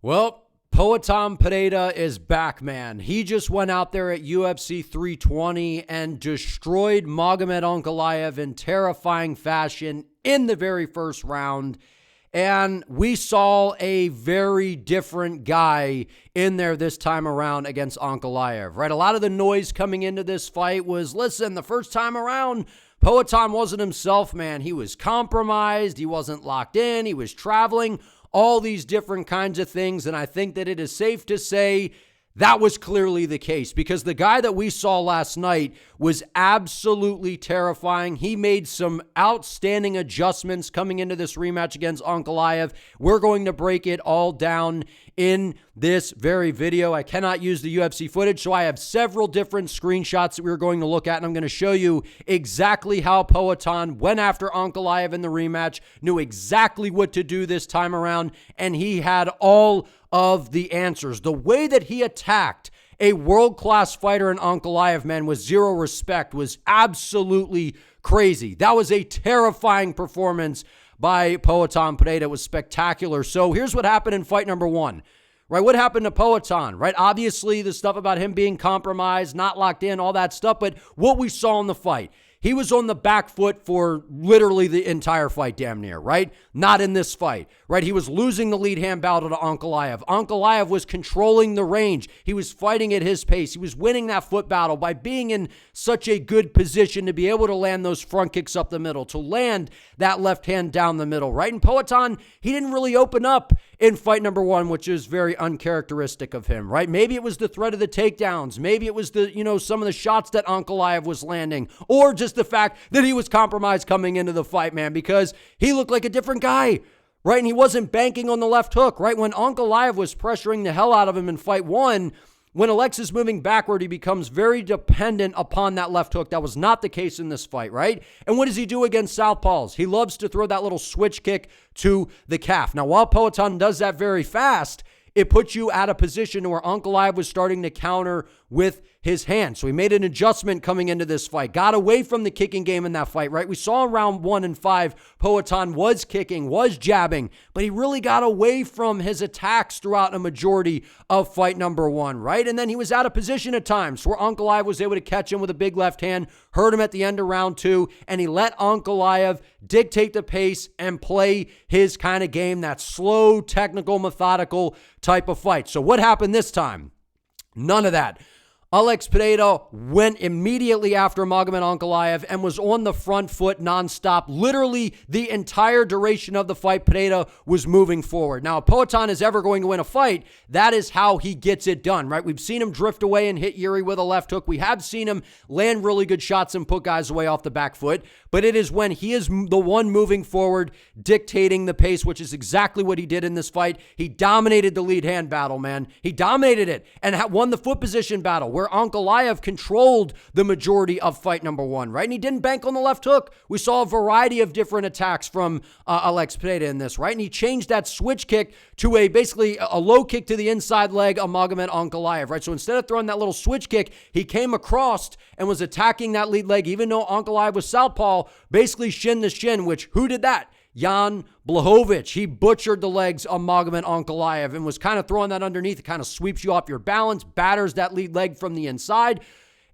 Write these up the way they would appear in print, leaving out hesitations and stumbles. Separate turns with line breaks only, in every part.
Well, Poatan Pereira is back, man. He just went out there at UFC 320 and destroyed Magomed Ankalaev in terrifying fashion in the very first round. And we saw a very different guy in there this time around against Ankalaev, right? A lot of the noise coming into this fight was, listen, the first time around, Poatan wasn't himself, man. He was compromised. He wasn't locked in. He was traveling. All these different kinds of things, and I think that it is safe to say that was clearly the case because the guy that we saw last night was absolutely terrifying. He made some outstanding adjustments coming into this rematch against Ankalaev. We're going to break it all down in this very video. I cannot use the UFC footage, so I have several different screenshots that we're going to look at, and I'm going to show you exactly how Poatan went after Ankalaev in the rematch, knew exactly what to do this time around, and he had all of the answers. The way that he attacked a world-class fighter in Ankalaev, man, with zero respect was absolutely crazy. That was a terrifying performance by Poatan Pereira. It was spectacular. So here's what happened in fight number one, right? What happened to Poatan, right? Obviously, the stuff about him being compromised, not locked in, all that stuff, but what we saw in the fight, he was on the back foot for literally the entire fight, damn near, right? Not in this fight, right? He was losing the lead hand battle to Ankalaev. Ankalaev was controlling the range. He was fighting at his pace. He was winning that foot battle by being in such a good position to be able to land those front kicks up the middle, to land that left hand down the middle, right? And Poatan, he didn't really open up in fight number one, which is very uncharacteristic of him, right? Maybe it was the threat of the takedowns. Maybe it was the, some of the shots that Ankalaev was landing, or just the fact that he was compromised coming into the fight, man, because he looked like a different guy, right? And he wasn't banking on the left hook, right? When Ankalaev was pressuring the hell out of him in fight one, when Alex is moving backward, he becomes very dependent upon that left hook. That was not the case in this fight, right? And what does he do against southpaws? He loves to throw that little switch kick to the calf. Now, while Poatan does that very fast, it puts you at a position where Ankalaev was starting to counter with his hand. So he made an adjustment coming into this fight, got away from the kicking game in that fight, right? We saw in round 1 and 5, Poatan was kicking, was jabbing, but he really got away from his attacks throughout a majority of fight number 1, right? And then he was out of position at times where Ankalaev was able to catch him with a big left hand, hurt him at the end of round 2, and he let Ankalaev dictate the pace and play his kind of game, that slow, technical, methodical type of fight. So what happened this time? None of that. Alex Pereira went immediately after Magomed Ankalaev and was on the front foot nonstop. Literally the entire duration of the fight, Pereira was moving forward. Now, if Poatan is ever going to win a fight, that is how he gets it done, right? We've seen him drift away and hit Yuri with a left hook. We have seen him land really good shots and put guys away off the back foot, but it is when he is the one moving forward, dictating the pace, which is exactly what he did in this fight. He dominated the lead hand battle, man. He dominated it and won the foot position battle, where Ankalaev controlled the majority of fight number 1, right? And he didn't bank on the left hook. We saw a variety of different attacks from Alex Pereira in this, right? And he changed that switch kick to basically a low kick to the inside leg of Magomed Ankalaev, right? So instead of throwing that little switch kick, he came across and was attacking that lead leg, even though Ankalaev was southpaw, basically shin to shin, which who did that? Jan Blachowicz. He butchered the legs of Magomed Ankalaev and was kind of throwing that underneath. It kind of sweeps you off your balance, batters that lead leg from the inside.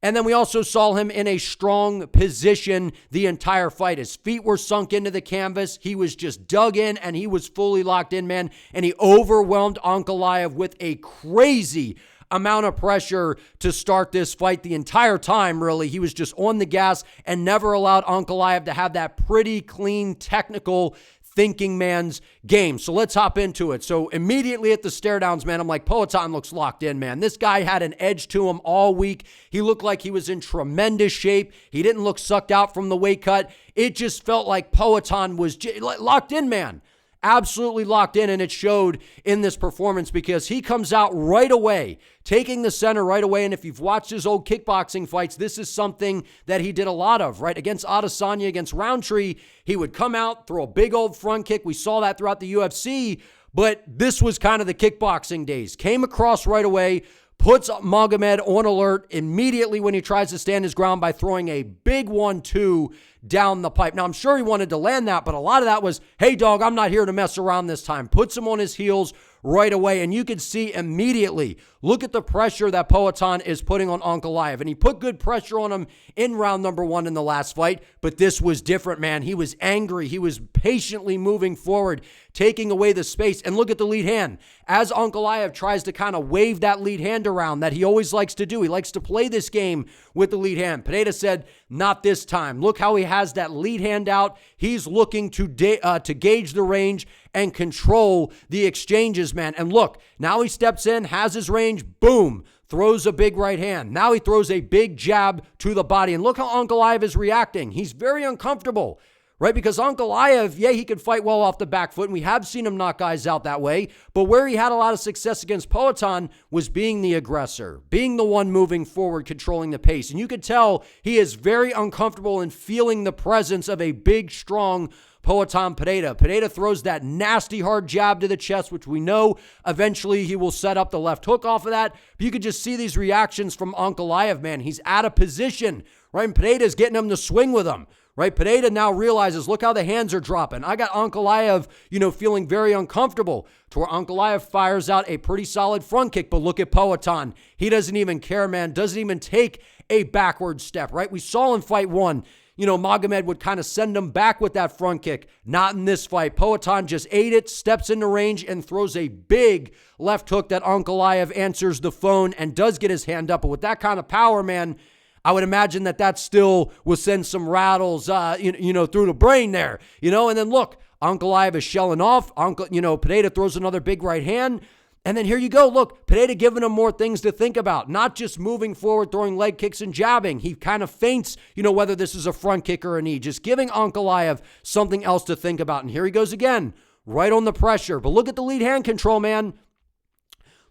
And then we also saw him in a strong position the entire fight. His feet were sunk into the canvas. He was just dug in and he was fully locked in, man. And he overwhelmed Ankalaev with a crazy amount of pressure to start this fight the entire time, really. He was just on the gas and never allowed Ankalaev to have that pretty clean, technical thinking man's game. So let's hop into it. So immediately at the stare downs, man, I'm like, Poatan looks locked in, man. This guy had an edge to him all week. He looked like he was in tremendous shape. He didn't look sucked out from the weight cut. It just felt like Poatan was locked in, man. Absolutely locked in, and it showed in this performance because he comes out right away, taking the center right away. And if you've watched his old kickboxing fights, this is something that he did a lot of, right? Against Adesanya, against Roundtree, he would come out, throw a big old front kick. We saw that throughout the UFC, but this was kind of the kickboxing days. Came across right away, puts Magomed on alert immediately when he tries to stand his ground by throwing a big 1-2 down the pipe. Now, I'm sure he wanted to land that, but a lot of that was, hey, dog, I'm not here to mess around this time. Puts him on his heels right away. And you can see immediately, look at the pressure that Poatan is putting on Ankalaev. And he put good pressure on him in round number 1 in the last fight. But this was different, man. He was angry. He was patiently moving forward, taking away the space. And look at the lead hand. As Ankalaev tries to kind of wave that lead hand around that he always likes to do. He likes to play this game with the lead hand. Pereira said, not this time. Look how he has that lead hand out. He's looking to gauge the range and control the exchanges, man. And look, now he steps in, has his range, boom, throws a big right hand. Now he throws a big jab to the body. And look how Ankalaev is reacting. He's very uncomfortable, right? Because Ankalaev, yeah, he can fight well off the back foot, and we have seen him knock guys out that way. But where he had a lot of success against Poatan was being the aggressor, being the one moving forward, controlling the pace. And you could tell he is very uncomfortable in feeling the presence of a big, strong Poatan Pereira. Pereira throws that nasty hard jab to the chest, which we know eventually he will set up the left hook off of that. But you could just see these reactions from Ankalaev, man. He's out of position, right? And Pereira's getting him to swing with him, right? Pereira now realizes, look how the hands are dropping. I got Ankalaev, feeling very uncomfortable, to where Ankalaev fires out a pretty solid front kick. But look at Poatan. He doesn't even care, man. Doesn't even take a backward step, right? We saw in fight 1, Magomed would kind of send him back with that front kick. Not in this fight. Poatan just ate it, steps into range, and throws a big left hook that Ankalaev answers the phone and does get his hand up. But with that kind of power, man, I would imagine that still will send some rattles, through the brain there, And then look, Ankalaev is shelling off. Pereira throws another big right hand. And then here you go. Look, Pereira giving him more things to think about, not just moving forward, throwing leg kicks and jabbing. He kind of feints, whether this is a front kick or a knee, just giving Ankalaev something else to think about. And here he goes again, right on the pressure. But look at the lead hand control, man.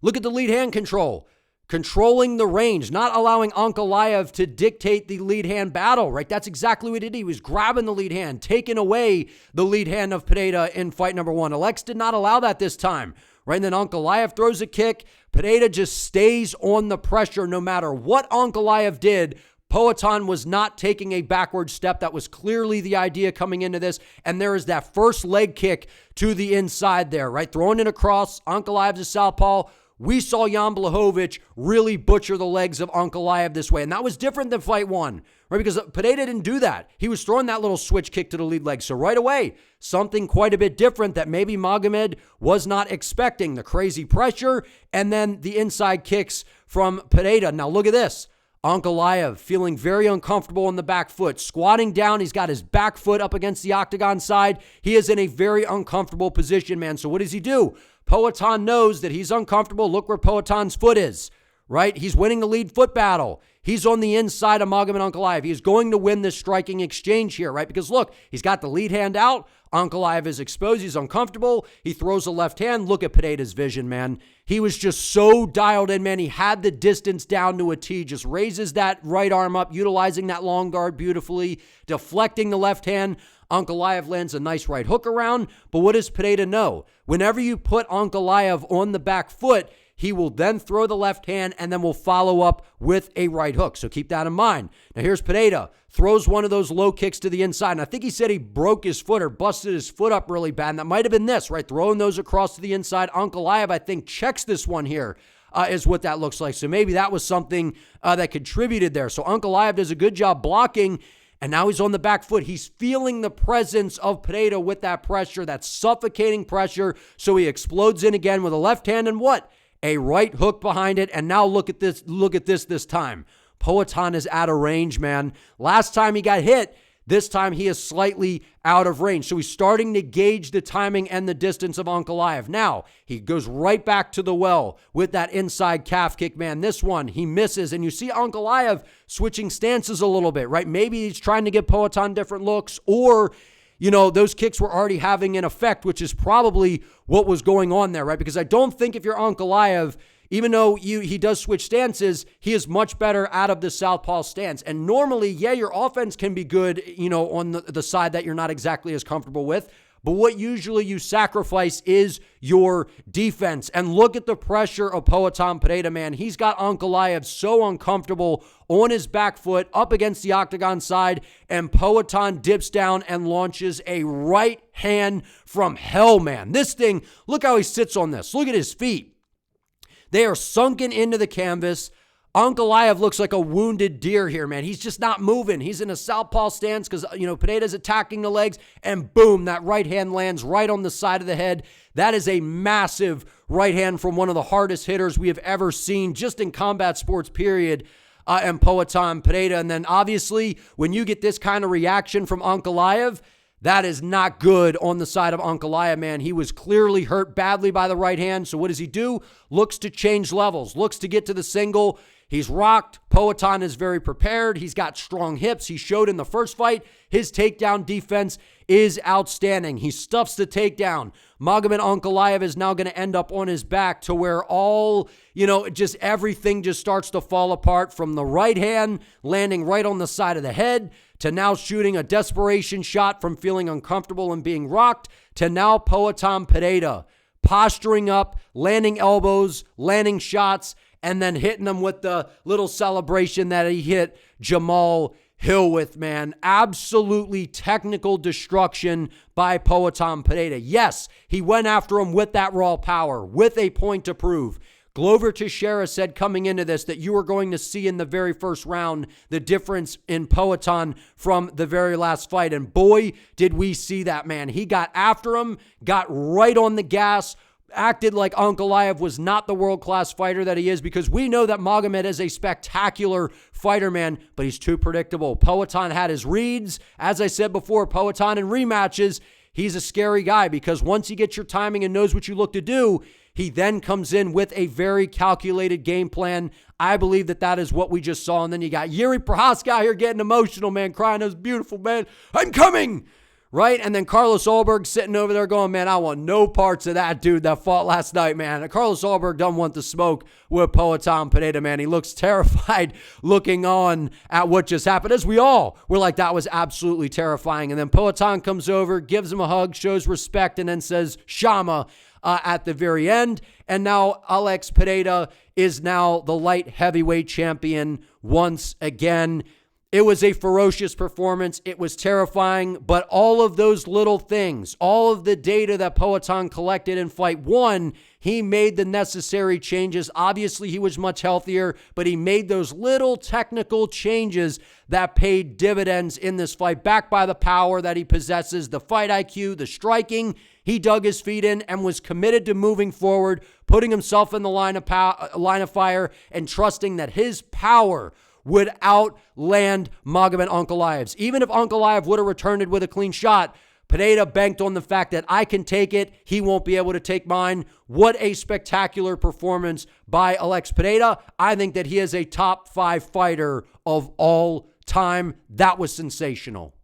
Look at the lead hand control. Controlling the range, not allowing Ankalaev to dictate the lead hand battle, right? That's exactly what he did. He was grabbing the lead hand, taking away the lead hand of Pereira in fight number 1. Alex did not allow that this time, right? And then Ankalaev throws a kick. Pereira just stays on the pressure no matter what Ankalaev did. Poatan was not taking a backward step. That was clearly the idea coming into this. And there is that first leg kick to the inside there, right? Throwing it across. Ankalaev's a southpaw. We saw Jan Blachowicz really butcher the legs of Ankalaev this way. And that was different than fight 1, right? Because Pereira didn't do that. He was throwing that little switch kick to the lead leg. So right away, something quite a bit different that maybe Magomed was not expecting. The crazy pressure and then the inside kicks from Pereira. Now look at this. Ankalaev feeling very uncomfortable on the back foot, squatting down. He's got his back foot up against the octagon side. He is in a very uncomfortable position, man. So what does he do? Poatan knows that he's uncomfortable. Look where Poatan's foot is, right? He's winning the lead foot battle. He's on the inside of Magomed Ankalaev. He is going to win this striking exchange here, right? Because look, he's got the lead hand out. Ankalaev is exposed. He's uncomfortable. He throws a left hand. Look at Pereira's vision, man. He was just so dialed in, man. He had the distance down to a T. Just raises that right arm up, utilizing that long guard beautifully, deflecting the left hand. Ankalaev lands a nice right hook around. But what does Pereira know? Whenever you put Ankalaev on the back foot, he will then throw the left hand and then will follow up with a right hook. So keep that in mind. Now here's Pereira. Throws one of those low kicks to the inside. And I think he said he broke his foot or busted his foot up really bad. And that might have been this, right? Throwing those across to the inside. Ankalaev, I think, checks this one here. Is what that looks like. So maybe that was something that contributed there. So Ankalaev does a good job blocking. And now he's on the back foot. He's feeling the presence of Pereira with that pressure, that suffocating pressure. So he explodes in again with a left hand and what? A right hook behind it. And now look at this time. Poatan is out of range, man. Last time he got hit, this time he is slightly out of range. So he's starting to gauge the timing and the distance of Ankalaev. Now, he goes right back to the well with that inside calf kick, man. This one, he misses. And you see Ankalaev switching stances a little bit, right? Maybe he's trying to give Poatan different looks, or those kicks were already having an effect, which is probably what was going on there, right? Because I don't think if you're Ankalaev, even though he does switch stances, he is much better out of the southpaw stance. And normally, yeah, your offense can be good, on the side that you're not exactly as comfortable with. But what usually you sacrifice is your defense. And look at the pressure of Poatan Pereira, man. He's got Ankalaev so uncomfortable on his back foot up against the octagon side, and Poatan dips down and launches a right hand from hell, man. This thing, look how he sits on this. Look at his feet. They are sunken into the canvas. Ankalaev looks like a wounded deer here, man. He's just not moving. He's in a southpaw stance because, Pereira's attacking the legs, and boom, that right hand lands right on the side of the head. That is a massive right hand from one of the hardest hitters we have ever seen just in combat sports, period, and Poatan Pereira. And then obviously, when you get this kind of reaction from Ankalaev, that is not good on the side of Ankalaev, man. He was clearly hurt badly by the right hand. So what does he do? Looks to change levels, looks to get to the single. He's rocked. Poatan is very prepared. He's got strong hips. He showed in the first fight his takedown defense is outstanding. He stuffs the takedown. Magomed Ankalaev is now going to end up on his back to where just everything just starts to fall apart, from the right hand landing right on the side of the head to now shooting a desperation shot from feeling uncomfortable and being rocked to now Poatan Pereira posturing up, landing elbows, landing shots, and then hitting them with the little celebration that he hit Jamal Hill with, man. Absolutely technical destruction by Poatan Pereira. Yes, he went after him with that raw power, with a point to prove. Glover Teixeira said coming into this that you were going to see in the very first round the difference in Poatan from the very last fight. And boy, did we see that, man. He got after him, got right on the gas, acted like Ankalaev was not the world-class fighter that he is, because we know that Magomed is a spectacular fighter, man, but he's too predictable. Poatan had his reads. As I said before, Poatan in rematches, he's a scary guy because once he gets your timing and knows what you look to do, he then comes in with a very calculated game plan. I believe that is what we just saw. And then you got Yuri Prohaska out here getting emotional, man, crying, "That's beautiful, man. I'm coming." Right? And then Carlos Ulberg sitting over there going, "Man, I want no parts of that dude that fought last night, man." And Carlos Ulberg doesn't want the smoke with Poatan Pereira, man. He looks terrified looking on at what just happened, as we all were like, that was absolutely terrifying. And then Poatan comes over, gives him a hug, shows respect, and then says, "Shama," at the very end. And now Alex Pereira is now the light heavyweight champion once again. It was a ferocious performance. It was terrifying, but all of those little things, all of the data that Poatan collected in fight one, he made the necessary changes. Obviously, he was much healthier, but he made those little technical changes that paid dividends in this fight, backed by the power that he possesses, the fight IQ, the striking. He dug his feet in and was committed to moving forward, putting himself in the line of fire, and trusting that his power would outland Magomed Ankalaev's. Even if Ankalaev would have returned it with a clean shot, Pereira banked on the fact that I can take it, he won't be able to take mine. What a spectacular performance by Alex Pereira. I think that he is a top 5 fighter of all time. That was sensational.